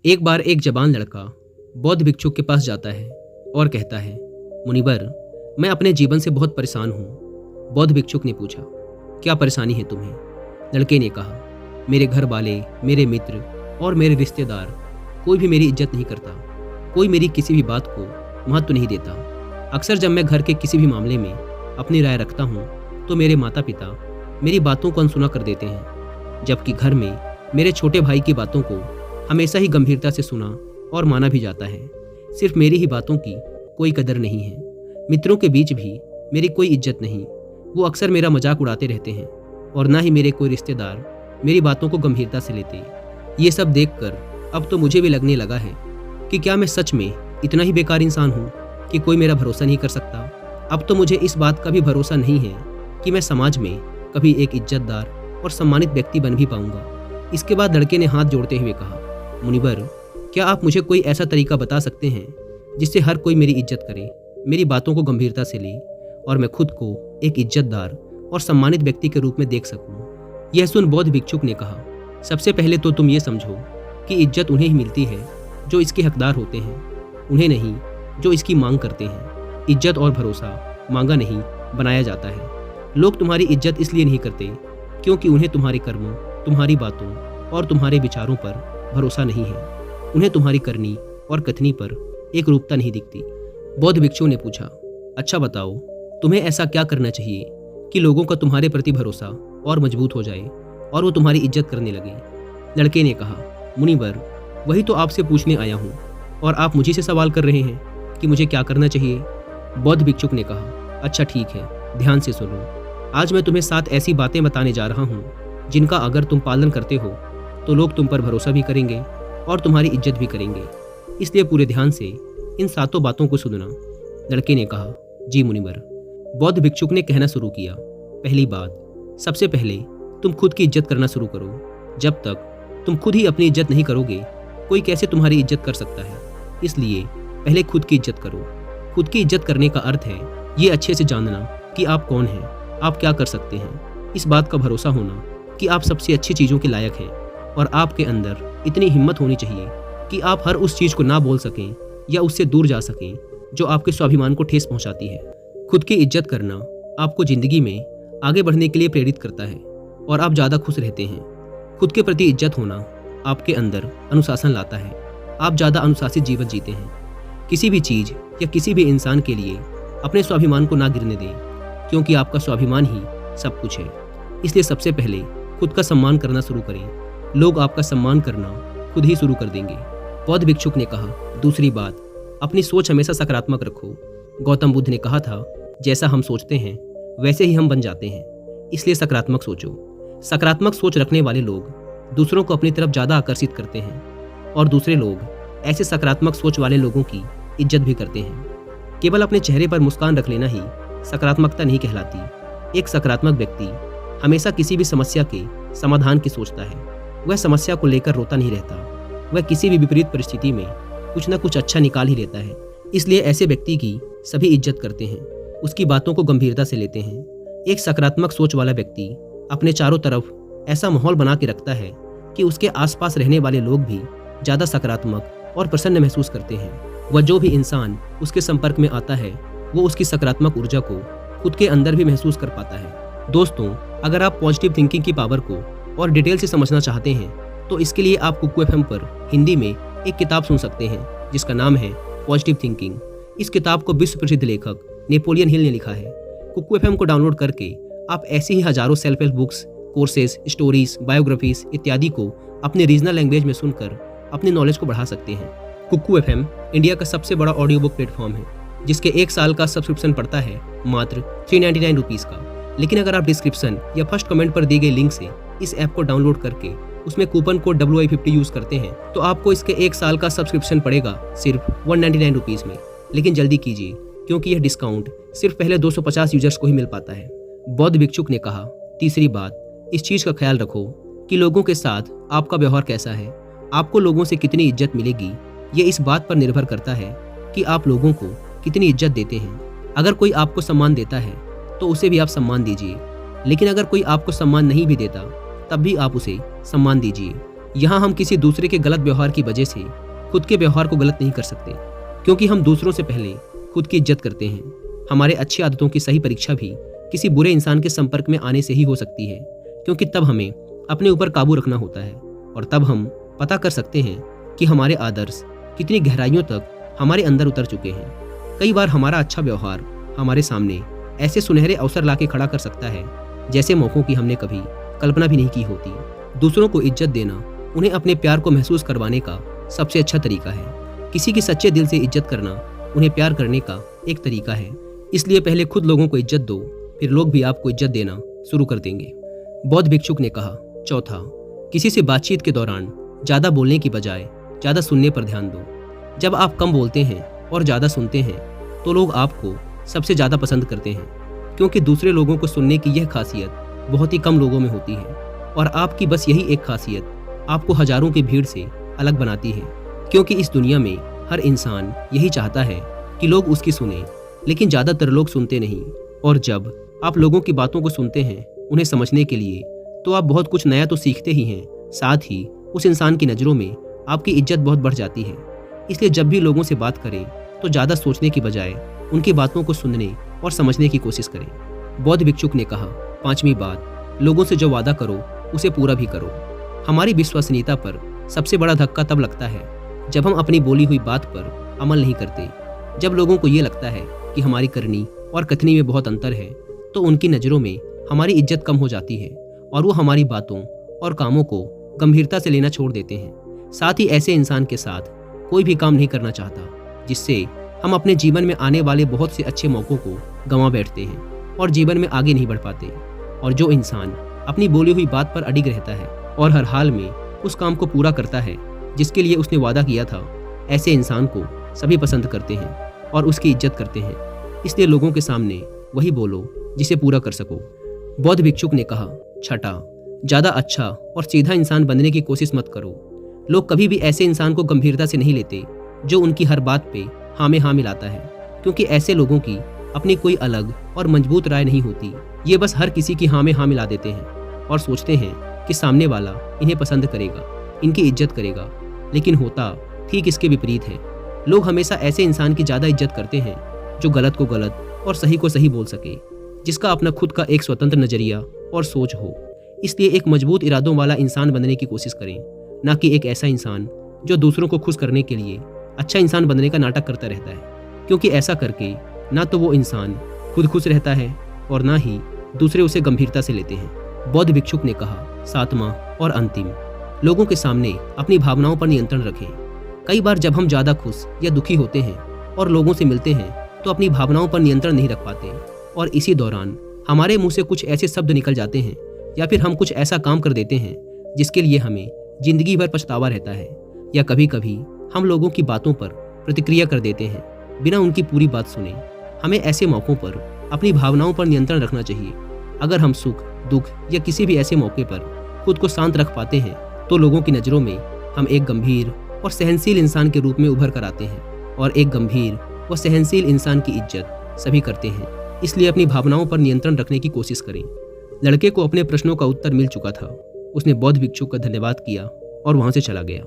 एक बार एक जवान लड़का बौद्ध भिक्षुक के पास जाता है और कहता है, मुनिवर, मैं अपने जीवन से बहुत परेशान हूँ। बौद्ध भिक्षुक ने पूछा, क्या परेशानी है तुम्हें? लड़के ने कहा, मेरे घर वाले, मेरे मित्र और मेरे रिश्तेदार कोई भी मेरी इज्जत नहीं करता। कोई मेरी किसी भी बात को महत्व नहीं देता। अक्सर जब मैं घर के किसी भी मामले में अपनी राय रखता हूँ तो मेरे माता पिता मेरी बातों को अनसुना कर देते हैं, जबकि घर में मेरे छोटे भाई की बातों को हमेशा ही गंभीरता से सुना और माना भी जाता है। सिर्फ मेरी ही बातों की कोई कदर नहीं है। मित्रों के बीच भी मेरी कोई इज्जत नहीं। वो अक्सर मेरा मजाक उड़ाते रहते हैं और ना ही मेरे कोई रिश्तेदार मेरी बातों को गंभीरता से लेते। ये सब देखकर अब तो मुझे भी लगने लगा है कि क्या मैं सच में इतना ही बेकार इंसान हूँ कि कोई मेरा भरोसा नहीं कर सकता। अब तो मुझे इस बात का भी भरोसा नहीं है कि मैं समाज में कभी एक इज्जतदार और सम्मानित व्यक्ति बन भी पाऊंगा। इसके बाद लड़के ने हाथ जोड़ते हुए कहा, मुनिवर, क्या आप मुझे कोई ऐसा तरीका बता सकते हैं जिससे हर कोई मेरी इज्जत करे, मेरी बातों को गंभीरता से ले और मैं खुद को एक इज्जतदार और सम्मानित व्यक्ति के रूप में देख सकूं? यह सुन बौद्ध भिक्षुक ने कहा, सबसे पहले तो तुम ये समझो कि इज्जत उन्हें ही मिलती है जो इसके हकदार होते हैं, उन्हें नहीं जो इसकी मांग करते हैं। इज्जत और भरोसा मांगा नहीं, बनाया जाता है। लोग तुम्हारी इज्जत इसलिए नहीं करते क्योंकि उन्हें तुम्हारे कर्मों, तुम्हारी बातों और तुम्हारे विचारों पर भरोसा नहीं है। उन्हें तुम्हारी करनी और कथनी पर एक रूपता नहीं दिखती। बौद्ध भिक्षु ने पूछा, अच्छा बताओ, तुम्हें ऐसा क्या करना चाहिए कि लोगों का तुम्हारे प्रति भरोसा और मजबूत हो जाए और वो तुम्हारी इज्जत करने लगे? लड़के ने कहा, मुनिवर, वही तो आपसे पूछने आया हूँ और आप मुझे से सवाल कर रहे हैं कि मुझे क्या करना चाहिए। बौद्ध भिक्षुक ने कहा, अच्छा ठीक है, ध्यान से सुनो। आज मैं तुम्हें 7 ऐसी बातें बताने जा रहा हूँ जिनका अगर तुम पालन करते हो तो लोग तुम पर भरोसा भी करेंगे और तुम्हारी इज्जत भी करेंगे। इसलिए पूरे ध्यान से इन 7 बातों को सुनना। लड़के ने कहा, जी मुनिवर। बौद्ध भिक्षुक ने कहना शुरू किया, पहली बात, सबसे पहले तुम खुद की इज्जत करना शुरू करो। जब तक तुम खुद ही अपनी इज्जत नहीं करोगे, कोई कैसे तुम्हारी इज्जत कर सकता है? इसलिए पहले खुद की इज्जत करो। खुद की इज्जत करने का अर्थ है ये अच्छे से जानना कि आप कौन हैं, आप क्या कर सकते हैं। इस बात का भरोसा होना कि आप सबसे अच्छी चीज़ों के लायक हैं और आपके अंदर इतनी हिम्मत होनी चाहिए कि आप हर उस चीज़ को ना बोल सकें या उससे दूर जा सकें जो आपके स्वाभिमान को ठेस पहुंचाती है। खुद की इज्जत करना आपको ज़िंदगी में आगे बढ़ने के लिए प्रेरित करता है और आप ज़्यादा खुश रहते हैं। खुद के प्रति इज्जत होना आपके अंदर अनुशासन लाता है। आप ज़्यादा अनुशासित जीवन जीते हैं। किसी भी चीज़ या किसी भी इंसान के लिए अपने स्वाभिमान को ना गिरने दें, क्योंकि आपका स्वाभिमान ही सब कुछ है। इसलिए सबसे पहले खुद का सम्मान करना शुरू करें। लोग आपका सम्मान करना खुद ही शुरू कर देंगे। बौद्ध भिक्षुक ने कहा, दूसरी बात, अपनी सोच हमेशा सकारात्मक रखो। गौतम बुद्ध ने कहा था, जैसा हम सोचते हैं वैसे ही हम बन जाते हैं। इसलिए सकारात्मक सोचो। सकारात्मक सोच रखने वाले लोग दूसरों को अपनी तरफ ज़्यादा आकर्षित करते हैं और दूसरे लोग ऐसे सकारात्मक सोच वाले लोगों की इज्जत भी करते हैं। केवल अपने चेहरे पर मुस्कान रख लेना ही सकारात्मकता नहीं कहलाती। एक सकारात्मक व्यक्ति हमेशा किसी भी समस्या के समाधान की सोचता है। वह समस्या को लेकर रोता नहीं रहता। वह किसी भी विपरीत परिस्थिति में कुछ न कुछ अच्छा निकाल ही लेता है। इसलिए ऐसे व्यक्ति की सभी इज्जत करते हैं, उसकी बातों को गंभीरता से लेते हैं। एक सकारात्मक सोच वाला व्यक्ति अपने चारों तरफ ऐसा माहौल बना के रखता है कि उसके आसपास रहने वाले लोग भी ज़्यादा सकारात्मक और प्रसन्न महसूस करते हैं। वह जो भी इंसान उसके संपर्क में आता है वो उसकी सकारात्मक ऊर्जा को खुद के अंदर भी महसूस कर पाता है। दोस्तों, अगर आप पॉजिटिव थिंकिंग की पावर को और डिटेल से समझना चाहते हैं तो इसके लिए आप कुकू एफएम पर हिंदी में एक किताब सुन सकते हैं जिसका नाम है पॉजिटिव थिंकिंग। इस किताब को विश्व प्रसिद्ध लेखक नेपोलियन हिल ने लिखा है। कुकू एफएम को डाउनलोड करके आप ऐसी ही हजारों self help books, courses, stories, biographies इत्यादि को अपने रीजनल लैंग्वेज में सुनकर अपने नॉलेज को बढ़ा सकते हैं। कुकू एफएम इंडिया का सबसे बड़ा ऑडियो बुक प्लेटफॉर्म है जिसके 1 साल का सब्सक्रिप्शन पड़ता है मात्र 399 रुपीज़ का। लेकिन अगर आप डिस्क्रिप्शन या फर्स्ट कमेंट पर दी गई लिंक से इस ऐप को डाउनलोड करके उसमें कूपन कोड WI50 यूज़ करते हैं तो आपको इसके 1 साल का सब्सक्रिप्शन पड़ेगा सिर्फ 199 रुपीज़ में। लेकिन जल्दी कीजिए क्योंकि यह डिस्काउंट सिर्फ पहले 250 यूजर्स को ही मिल पाता है। बौद्ध भिक्षुक ने कहा, तीसरी बात, इस चीज़ का ख्याल रखो कि लोगों के साथ आपका व्यवहार कैसा है। आपको लोगों से कितनी इज्जत मिलेगी ये इस बात पर निर्भर करता है कि आप लोगों को कितनी इज्जत देते हैं। अगर कोई आपको सम्मान देता है तो उसे भी आप सम्मान दीजिए, लेकिन अगर कोई आपको सम्मान नहीं भी देता तब भी आप उसे सम्मान दीजिए। यहाँ हम किसी दूसरे के गलत व्यवहार की वजह से खुद के व्यवहार को गलत नहीं कर सकते, क्योंकि हम दूसरों से पहले खुद की इज्जत करते हैं। हमारे अच्छी आदतों की सही परीक्षा भी किसी बुरे इंसान के संपर्क में आने से ही हो सकती है, क्योंकि तब हमें अपने ऊपर काबू रखना होता है और तब हम पता कर सकते हैं कि हमारे आदर्श कितनी गहराइयों तक हमारे अंदर उतर चुके हैं। कई बार हमारा अच्छा व्यवहार हमारे सामने ऐसे सुनहरे अवसर लाके खड़ा कर सकता है जैसे मौक़ों की हमने कभी कल्पना भी नहीं की होती। दूसरों को इज्जत देना उन्हें अपने प्यार को महसूस करवाने का सबसे अच्छा तरीका है। किसी की सच्चे दिल से इज्जत करना उन्हें प्यार करने का एक तरीका है। इसलिए पहले खुद लोगों को इज्जत दो, फिर लोग भी आपको इज्जत देना शुरू कर देंगे। बौद्ध भिक्षुक ने कहा। चौथा, किसी से बातचीत के दौरान ज़्यादा बोलने की बजाय ज़्यादा सुनने पर ध्यान दो। जब आप कम बोलते हैं और ज़्यादा सुनते हैं तो लोग आपको सबसे ज़्यादा पसंद करते हैं, क्योंकि दूसरे लोगों को सुनने की यह खासियत बहुत ही कम लोगों में होती है और आपकी बस यही एक खासियत आपको हजारों की भीड़ से अलग बनाती है। क्योंकि इस दुनिया में हर इंसान यही चाहता है कि लोग उसकी सुने, लेकिन ज़्यादातर लोग सुनते नहीं। और जब आप लोगों की बातों को सुनते हैं उन्हें समझने के लिए, तो आप बहुत कुछ नया तो सीखते ही हैं, साथ ही उस इंसान की नज़रों में आपकी इज्जत बहुत बढ़ जाती है। इसलिए जब भी लोगों से बात करें तो ज़्यादा सोचने की बजाय उनकी बातों को सुनने और समझने की कोशिश करें। बौद्ध भिक्षुक ने कहा। पांचवी बात, लोगों से जो वादा करो उसे पूरा भी करो। हमारी विश्वसनीयता पर सबसे बड़ा धक्का तब लगता है जब हम अपनी बोली हुई बात पर अमल नहीं करते। जब लोगों को ये लगता है कि हमारी करनी और कथनी में बहुत अंतर है, तो उनकी नज़रों में हमारी इज्जत कम हो जाती है और वो हमारी बातों और कामों को गंभीरता से लेना छोड़ देते हैं। साथ ही ऐसे इंसान के साथ कोई भी काम नहीं करना चाहता, जिससे हम अपने जीवन में आने वाले बहुत से अच्छे मौक़ों को गंवा बैठते हैं और जीवन में आगे नहीं बढ़ पाते। और जो इंसान अपनी बोली हुई बात पर अडिग रहता है और हर हाल में उस काम को पूरा करता है जिसके लिए उसने वादा किया था, ऐसे इंसान को सभी पसंद करते हैं और उसकी इज्जत करते हैं। इसलिए लोगों के सामने वही बोलो जिसे पूरा कर सको। बौद्ध भिक्षुक ने कहा। छठा, ज़्यादा अच्छा और सीधा इंसान बनने की कोशिश मत करो। लोग कभी भी ऐसे इंसान को गंभीरता से नहीं लेते जो उनकी हर बात पे हाँ में हाँ मिलाता है, क्योंकि ऐसे लोगों की अपनी कोई अलग और मजबूत राय नहीं होती। ये बस हर किसी की हाँ में हाँ मिला देते हैं और सोचते हैं कि सामने वाला इन्हें पसंद करेगा, इनकी इज्जत करेगा, लेकिन होता ठीक इसके विपरीत है। लोग हमेशा ऐसे इंसान की ज़्यादा इज्जत करते हैं जो गलत को गलत और सही को सही बोल सके, जिसका अपना खुद का एक स्वतंत्र नज़रिया और सोच हो। इसलिए एक मजबूत इरादों वाला इंसान बनने की कोशिश करें, ना कि एक ऐसा इंसान जो दूसरों को खुश करने के लिए अच्छा इंसान बनने का नाटक करता रहता है, क्योंकि ऐसा करके ना तो वो इंसान खुद खुश रहता है और ना ही दूसरे उसे गंभीरता से लेते हैं। बौद्ध भिक्षुक ने कहा। सातवां और अंतिम, लोगों के सामने अपनी भावनाओं पर नियंत्रण रखें। कई बार जब हम ज़्यादा खुश या दुखी होते हैं और लोगों से मिलते हैं तो अपनी भावनाओं पर नियंत्रण नहीं रख पाते और इसी दौरान हमारे मुंह से कुछ ऐसे शब्द निकल जाते हैं या फिर हम कुछ ऐसा काम कर देते हैं जिसके लिए हमें जिंदगी भर पछतावा रहता है। या कभी कभी हम लोगों की बातों पर प्रतिक्रिया कर देते हैं बिना उनकी पूरी बात सुने। हमें ऐसे मौक़ों पर अपनी भावनाओं पर नियंत्रण रखना चाहिए। अगर हम सुख, दुख या किसी भी ऐसे मौके पर खुद को शांत रख पाते हैं तो लोगों की नज़रों में हम एक गंभीर और सहनशील इंसान के रूप में उभर कर आते हैं और एक गंभीर व सहनशील इंसान की इज्जत सभी करते हैं। इसलिए अपनी भावनाओं पर नियंत्रण रखने की कोशिश करें। लड़के को अपने प्रश्नों का उत्तर मिल चुका था। उसने बौद्ध भिक्षुक का धन्यवाद किया और वहाँ से चला गया।